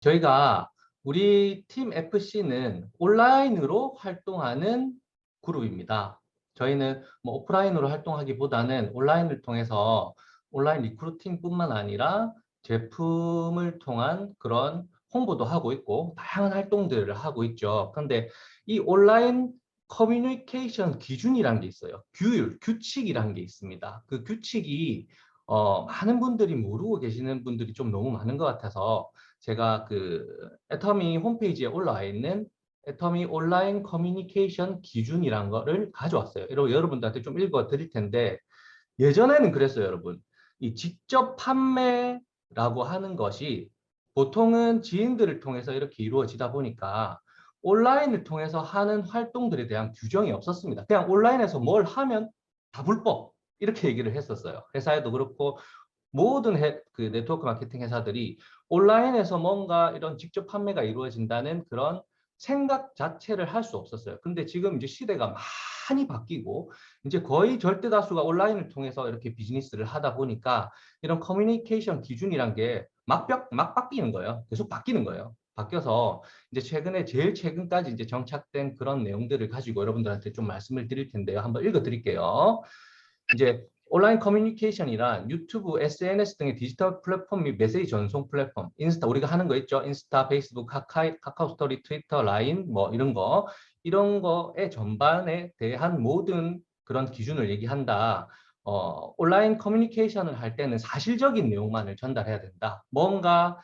저희가 우리 팀 FC는 온라인으로 활동하는 그룹입니다. 저희는 뭐 오프라인으로 활동하기보다는 온라인을 통해서 온라인 리크루팅뿐만 아니라 제품을 통한 그런 홍보도 하고 있고 다양한 활동들을 하고 있죠. 그런데 이 온라인 커뮤니케이션 기준이라는 게 있어요. 규율, 규칙이라는 게 있습니다. 그 규칙이 많은 분들이 모르고 계시는 분들이 좀 너무 많은 것 같아서 제가 그 애터미 홈페이지에 올라와 있는 애터미 온라인 커뮤니케이션 기준이란 거를 가져왔어요. 여러분들한테 좀 읽어 드릴 텐데 예전에는 그랬어요, 여러분. 이 직접 판매라고 하는 것이 보통은 지인들을 통해서 이렇게 이루어지다 보니까 온라인을 통해서 하는 활동들에 대한 규정이 없었습니다. 그냥 온라인에서 뭘 하면 다 불법 이렇게 얘기를 했었어요. 회사에도 그렇고 모든 그 네트워크 마케팅 회사들이 온라인에서 뭔가 이런 직접 판매가 이루어진다는 그런 생각 자체를 할 수 없었어요. 근데 지금 이제 시대가 많이 바뀌고 이제 거의 절대 다수가 온라인을 통해서 이렇게 비즈니스를 하다 보니까 이런 커뮤니케이션 기준이란 게 막 바뀌는 거예요. 계속 바뀌는 거예요. 바뀌어서 이제 최근에 제일 최근까지 이제 정착된 그런 내용들을 가지고 여러분들한테 좀 말씀을 드릴 텐데요. 한번 읽어 드릴게요. 이제 온라인 커뮤니케이션이란 유튜브, SNS 등의 디지털 플랫폼 및 메시지 전송 플랫폼, 인스타 우리가 하는 거 있죠? 인스타, 페이스북, 카카오 스토리, 트위터, 라인 뭐 이런 거의 전반에 대한 모든 그런 기준을 얘기한다. 온라인 커뮤니케이션을 할 때는 사실적인 내용만을 전달해야 된다. 뭔가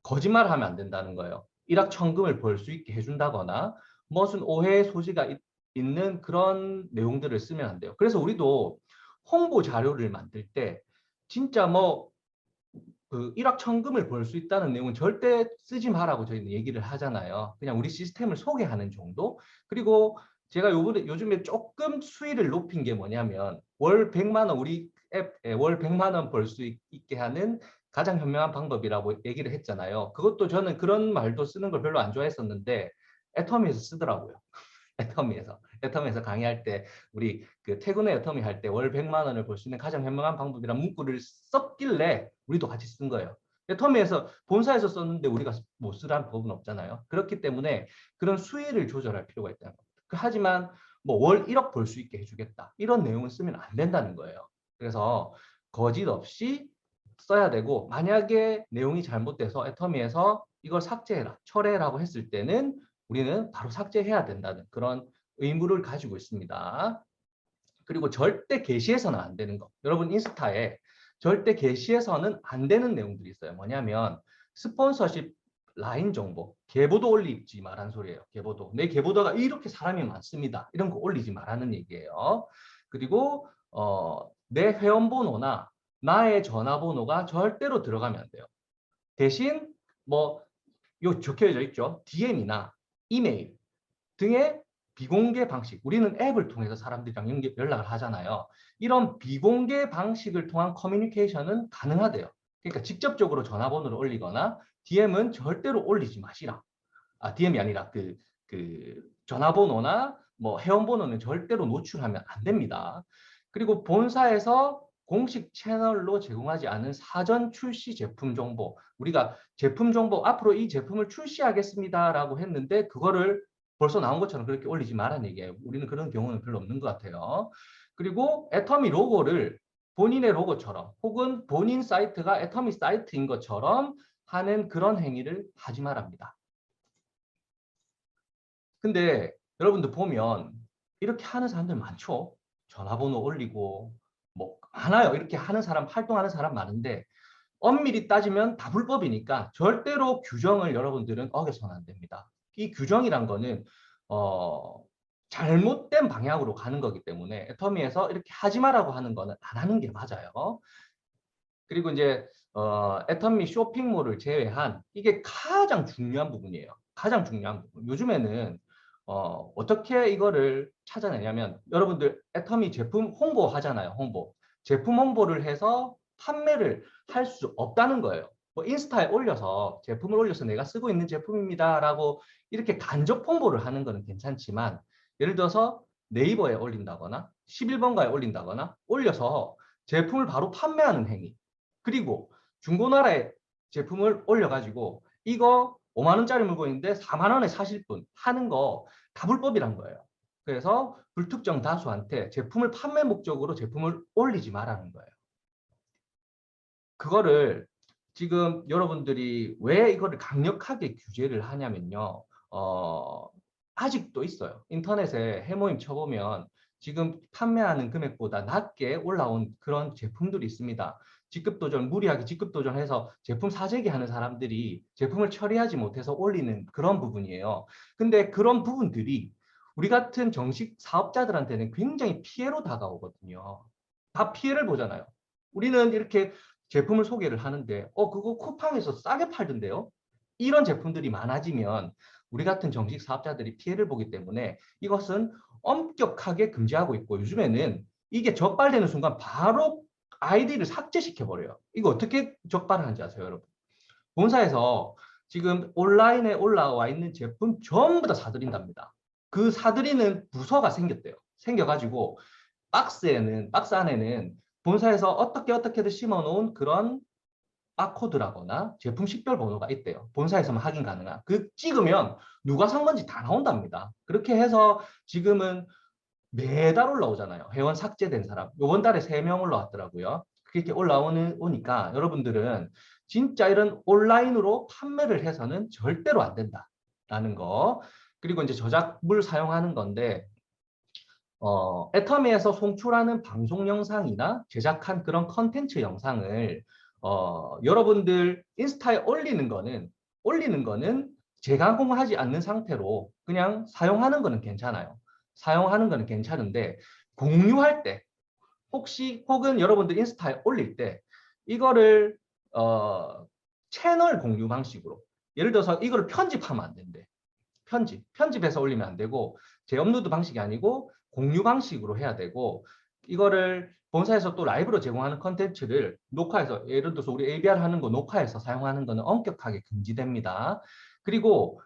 거짓말하면 안 된다는 거예요. 일확천금을 벌 수 있게 해준다거나 무슨 오해의 소지가 있는 그런 내용들을 쓰면 안 돼요. 그래서 우리도 홍보 자료를 만들 때 진짜 뭐 그 일확천금을 벌 수 있다는 내용은 절대 쓰지 마라고 저희는 얘기를 하잖아요. 그냥 우리 시스템을 소개하는 정도. 그리고 제가 요즘에 조금 수위를 높인 게 뭐냐면 월 100만 원 우리 앱에 월 100만 원 벌 수 있게 하는 가장 현명한 방법이라고 얘기를 했잖아요. 그것도 저는 그런 말도 쓰는 걸 별로 안 좋아했었는데 애터미에서 쓰더라고요. 애터미에서 강의할 때 우리 그 퇴근에 애터미 할 때 월 100만 원을 벌 수 있는 가장 현명한 방법이란 문구를 썼길래 우리도 같이 쓴 거예요. 애터미에서 본사에서 썼는데 우리가 못 쓰라는 법은 없잖아요. 그렇기 때문에 그런 수위를 조절할 필요가 있다는 겁니다. 하지만 뭐 월 1억 벌 수 있게 해주겠다 이런 내용을 쓰면 안 된다는 거예요. 그래서 거짓 없이 써야 되고 만약에 내용이 잘못돼서 애터미에서 이걸 삭제해라, 철회라고 했을 때는 우리는 바로 삭제해야 된다는 그런 의무를 가지고 있습니다. 그리고 절대 게시해서는 안 되는 거. 여러분 인스타에 절대 게시해서는 안 되는 내용들이 있어요. 뭐냐면 스폰서십 라인 정보, 계보도 올리지 말라는 소리예요. 계보도. 내 계보도가 이렇게 사람이 많습니다. 이런 거 올리지 말라는 얘기예요. 그리고 내 회원번호나 나의 전화번호가 절대로 들어가면 안 돼요. 대신 뭐 요 적혀져 있죠. DM이나 이메일 등의 비공개 방식. 우리는 앱을 통해서 사람들이랑 연락을 하잖아요. 이런 비공개 방식을 통한 커뮤니케이션은 가능하대요. 그러니까 직접적으로 전화번호를 올리거나 DM은 절대로 올리지 마시라. DM이 아니라 그 전화번호나 뭐 회원번호는 절대로 노출하면 안 됩니다. 그리고 본사에서 공식 채널로 제공하지 않은 사전 출시 제품 정보, 우리가 제품 정보 앞으로 이 제품을 출시하겠습니다라고 했는데 그거를 벌써 나온 것처럼 그렇게 올리지 말라는 얘기예요. 우리는 그런 경우는 별로 없는 것 같아요. 그리고 애터미 로고를 본인의 로고처럼 혹은 본인 사이트가 애터미 사이트인 것처럼 하는 그런 행위를 하지 말랍니다. 근데 여러분들 보면 이렇게 하는 사람들 많죠. 전화번호 올리고 뭐 많아요. 이렇게 하는 사람, 활동하는 사람 많은데 엄밀히 따지면 다 불법이니까 절대로 규정을 여러분들은 어겨서는 안 됩니다. 이 규정이란 거는 어, 잘못된 방향으로 가는 거기 때문에 애터미에서 이렇게 하지 마라고 하는 거는 안 하는 게 맞아요. 그리고 이제 애터미 쇼핑몰을 제외한 이게 가장 중요한 부분이에요. 가장 중요한 부분. 요즘에는 어떻게 이거를 찾아내냐면 여러분들 애터미 제품 홍보하잖아요. 홍보. 제품 홍보를 해서 판매를 할 수 없다는 거예요. 뭐 인스타에 올려서 제품을 올려서 내가 쓰고 있는 제품입니다라고 이렇게 간접 홍보를 하는 거는 괜찮지만 예를 들어서 네이버에 올린다거나 11번가에 올린다거나 올려서 제품을 바로 판매하는 행위 그리고 중고나라에 제품을 올려가지고 이거 5만 원짜리 물건인데 4만 원에 사실 분 하는 거 다 불법이란 거예요. 그래서 불특정 다수한테 제품을 판매 목적으로 제품을 올리지 말라는 거예요. 그거를 지금 여러분들이 왜 이거를 강력하게 규제를 하냐면요. 아직도 있어요. 인터넷에 해모임 쳐보면 지금 판매하는 금액보다 낮게 올라온 그런 제품들이 있습니다. 직급도전, 무리하게 직급도전해서 제품 사재기 하는 사람들이 제품을 처리하지 못해서 올리는 그런 부분이에요. 근데 그런 부분들이 우리 같은 정식 사업자들한테는 굉장히 피해로 다가오거든요. 다 피해를 보잖아요. 우리는 이렇게 제품을 소개를 하는데 그거 쿠팡에서 싸게 팔던데요. 이런 제품들이 많아지면 우리 같은 정식 사업자들이 피해를 보기 때문에 이것은 엄격하게 금지하고 있고 요즘에는 이게 적발되는 순간 바로 아이디를 삭제시켜버려요. 이거 어떻게 적발하는지 아세요, 여러분? 본사에서 지금 온라인에 올라와 있는 제품 전부 다 사들인답니다. 그 사들이는 부서가 생겼대요. 생겨가지고 박스 안에는 본사에서 어떻게든 심어놓은 그런 바코드라거나 제품 식별 번호가 있대요. 본사에서만 확인 가능한. 그 찍으면 누가 산 건지 다 나온답니다. 그렇게 해서 지금은 매달 올라오잖아요. 회원 삭제된 사람. 이번 달에 3명 올라왔더라고요. 그렇게 올라오니까 여러분들은 진짜 이런 온라인으로 판매를 해서는 절대로 안 된다라는 거. 그리고 이제 저작물 사용하는 건데 애터미에서 송출하는 방송 영상이나 제작한 그런 컨텐츠 영상을 여러분들 인스타에 올리는 거는 재가공하지 않는 상태로 그냥 사용하는 거는 괜찮아요. 사용하는 거는 괜찮은데 공유할 때 혹은 여러분들 인스타에 올릴 때 이거를 채널 공유 방식으로 예를 들어서 이거를 편집하면 안 된대. 편집해서 올리면 안 되고 재업로드 방식이 아니고 공유 방식으로 해야 되고 이거를 본사에서 또 라이브로 제공하는 컨텐츠를 녹화해서 예를 들어서 우리 ABR 하는 거 녹화해서 사용하는 거는 엄격하게 금지됩니다. 그리고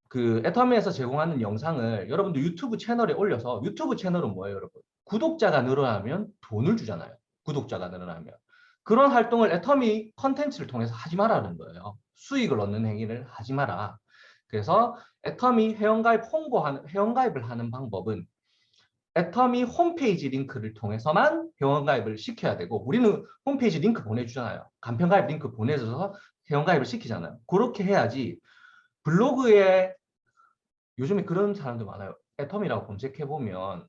그 애터미에서 제공하는 영상을 여러분들 유튜브 채널에 올려서 유튜브 채널은 뭐예요, 여러분? 구독자가 늘어나면 돈을 주잖아요. 구독자가 늘어나면. 그런 활동을 애터미 컨텐츠를 통해서 하지 말라는 거예요. 수익을 얻는 행위를 하지 마라. 그래서 애터미 회원가입을 하는 방법은 애터미 홈페이지 링크를 통해서만 회원가입을 시켜야 되고 우리는 홈페이지 링크 보내주잖아요. 간편가입 링크 보내줘서 회원가입을 시키잖아요. 그렇게 해야지 블로그에 요즘에 그런 사람들 많아요. 애텀이라고 검색해보면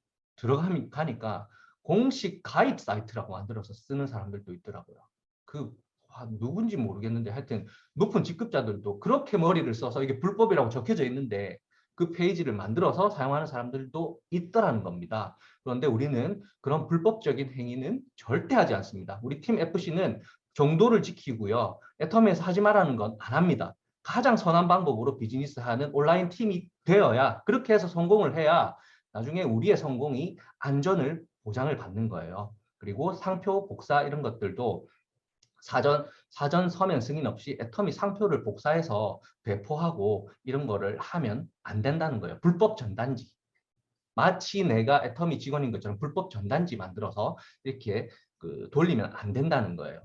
가니까 공식 가입 사이트라고 만들어서 쓰는 사람들도 있더라고요. 그 누군지 모르겠는데 하여튼 높은 직급자들도 그렇게 머리를 써서 이게 불법이라고 적혀져 있는데 그 페이지를 만들어서 사용하는 사람들도 있더라는 겁니다. 그런데 우리는 그런 불법적인 행위는 절대 하지 않습니다. 우리 팀 FC는 정도를 지키고요. 애텀에서 하지 말라는 건 안 합니다. 가장 선한 방법으로 비즈니스 하는 온라인 팀이 되어야 그렇게 해서 성공을 해야 나중에 우리의 성공이 안전을 보장을 받는 거예요. 그리고 상표 복사 이런 것들도 사전 서면 승인 없이 애터미 상표를 복사해서 배포하고 이런 거를 하면 안 된다는 거예요. 불법 전단지. 마치 내가 애터미 직원인 것처럼 불법 전단지 만들어서 이렇게 돌리면 안 된다는 거예요.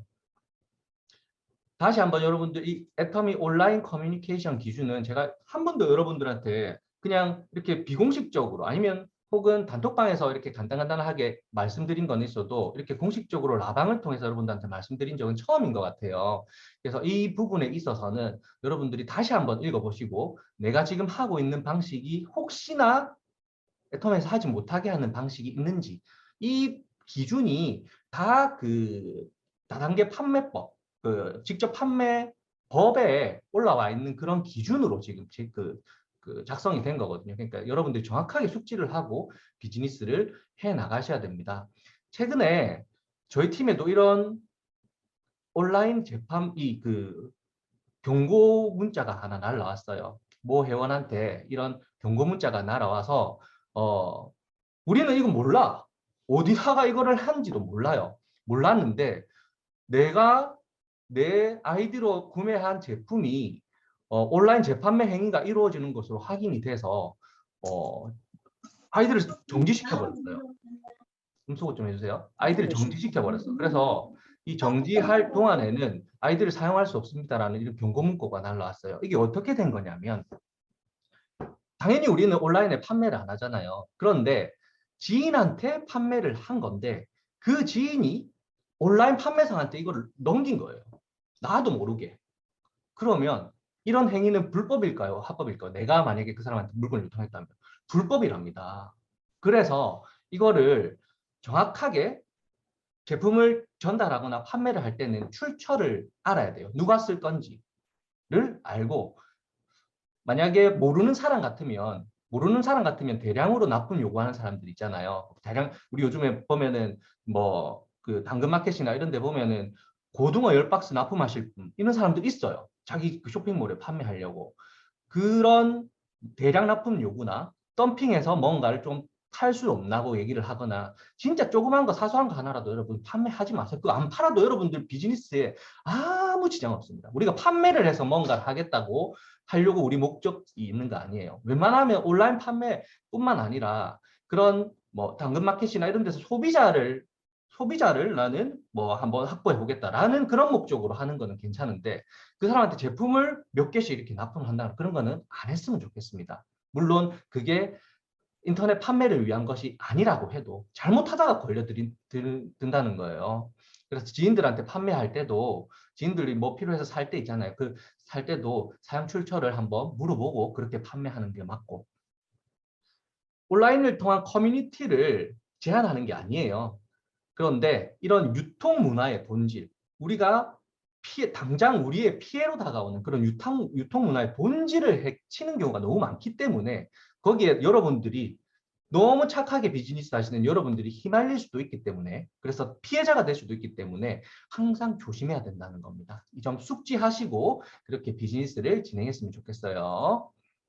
다시 한번 여러분들 이 애터미 온라인 커뮤니케이션 기준은 제가 한 번도 여러분들한테 그냥 이렇게 비공식적으로 아니면 혹은 단톡방에서 이렇게 간단하게 말씀드린 건 있어도 이렇게 공식적으로 라방을 통해서 여러분들한테 말씀드린 적은 처음인 것 같아요. 그래서 이 부분에 있어서는 여러분들이 다시 한번 읽어보시고 내가 지금 하고 있는 방식이 혹시나 애터미에서 하지 못하게 하는 방식이 있는지 이 기준이 다 그 다단계 판매법 직접 판매 법에 올라와 있는 그런 기준으로 지금 작성이 된 거거든요. 그러니까 여러분들이 정확하게 숙지를 하고 비즈니스를 해 나가셔야 됩니다. 최근에 저희 팀에도 이런 온라인 재판이 경고 문자가 하나 날라왔어요. 모 회원한테 이런 경고 문자가 날아와서 우리는 이거 몰라. 어디다가 이거를 하는지도 몰라요. 몰랐는데 내가 내 아이디로 구매한 제품이 온라인 재판매 행위가 이루어지는 것으로 확인이 돼서 아이디를 정지시켜 버렸어요. 음소거 좀 해주세요. 아이디를 정지시켜 버렸어. 그래서 이 정지할 동안에는 아이들을 사용할 수 없습니다라는 이런 경고 문구가 날라왔어요. 이게 어떻게 된 거냐면 당연히 우리는 온라인에 판매를 안 하잖아요. 그런데 지인한테 판매를 한 건데 그 지인이 온라인 판매상한테 이걸 넘긴 거예요. 나도 모르게. 그러면 이런 행위는 불법일까요? 합법일까요? 내가 만약에 그 사람한테 물건을 유통했다면 불법이랍니다. 그래서 이거를 정확하게 제품을 전달하거나 판매를 할 때는 출처를 알아야 돼요. 누가 쓸 건지를 알고 만약에 모르는 사람 같으면 대량으로 납품 요구하는 사람들 있잖아요. 대량 우리 요즘에 보면은 뭐 그 당근마켓이나 이런 데 보면은 고등어 10박스 납품하실 분 이런 사람들 있어요. 자기 그 쇼핑몰에 판매하려고. 그런 대량 납품 요구나 덤핑해서 뭔가를 좀 팔 수 없나고 얘기를 하거나 진짜 조그만 거 사소한 거 하나라도 여러분 판매하지 마세요. 그거 안 팔아도 여러분들 비즈니스에 아무 지장 없습니다. 우리가 판매를 해서 뭔가를 하겠다고 하려고 우리 목적이 있는 거 아니에요. 웬만하면 온라인 판매뿐만 아니라 그런 뭐 당근마켓이나 이런 데서 소비자를 나는 뭐 한번 확보해 보겠다라는 그런 목적으로 하는 거는 괜찮은데 그 사람한테 제품을 몇 개씩 이렇게 납품을 한다는 그런 거는 안 했으면 좋겠습니다. 물론 그게 인터넷 판매를 위한 것이 아니라고 해도 잘못하다가 걸려든다는 거예요. 그래서 지인들한테 판매할 때도 지인들이 뭐 필요해서 살 때 있잖아요. 그 살 때도 사용 출처를 한번 물어보고 그렇게 판매하는 게 맞고 온라인을 통한 커뮤니티를 제한하는 게 아니에요. 그런데 이런 유통 문화의 본질, 우리가 당장 우리의 피해로 다가오는 그런 유통 문화의 본질을 해치는 경우가 너무 많기 때문에 거기에 여러분들이 너무 착하게 비즈니스 하시는 여러분들이 휘말릴 수도 있기 때문에 그래서 피해자가 될 수도 있기 때문에 항상 조심해야 된다는 겁니다. 이 점 숙지하시고 그렇게 비즈니스를 진행했으면 좋겠어요.